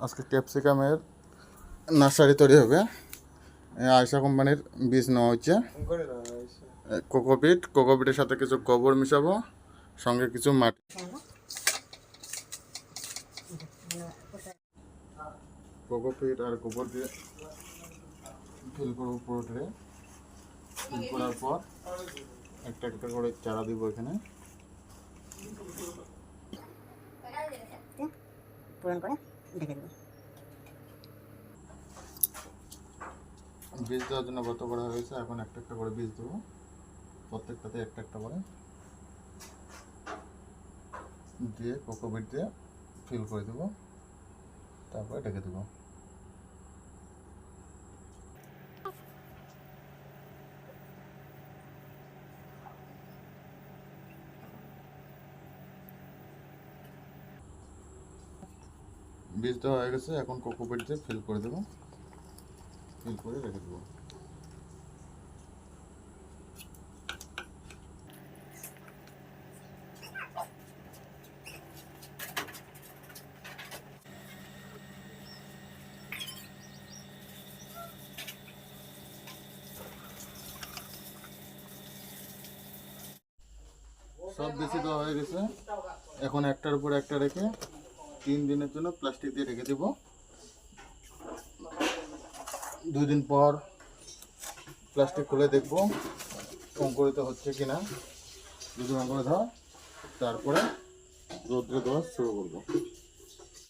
আজকে ক্যাপসিকামের নার্সারি তৈরি হবে। আয়শা কোম্পানির বীজ নেওয়া হচ্ছে। কোকোপিটের সাথে কিছু গোবর মিশাবো, সঙ্গে কিছু মাটি। কোকোপিট আর গোবর দিয়ে ফিল করবো পুরো ট্রে। ফিল করার পর একটা একটা করে চারা দিব এখানে। পূরণ করে ঢেকে দেবো। বীজ দেওয়ার জন্য গত করা হয়েছে, এখন একটা একটা করে বীজ দেবো, প্রত্যেকটাতে একটা একটা করে দিয়ে কোকোপিট দিয়ে ফিল করে দেবো, তারপরে ঢেকে দেবো। বীজ দেওয়া হয়ে গেছে, এখন কোকোপিট দিয়ে ফিল করে দেবো, ফিল করে রেখে দেবো। সব বেশি দেওয়া হয়ে গেছে, এখন একটার উপর একটা রেখে 3 দিনের জন্য প্লাস্টিক দিয়ে রেখে দেব। 2 দিন পর প্লাস্টিক খুলে দেখব অঙ্কুরিত হচ্ছে কিনা। যদি অঙ্কুরিত হয় তারপরে রোদ্রে দেওয়া শুরু করবো।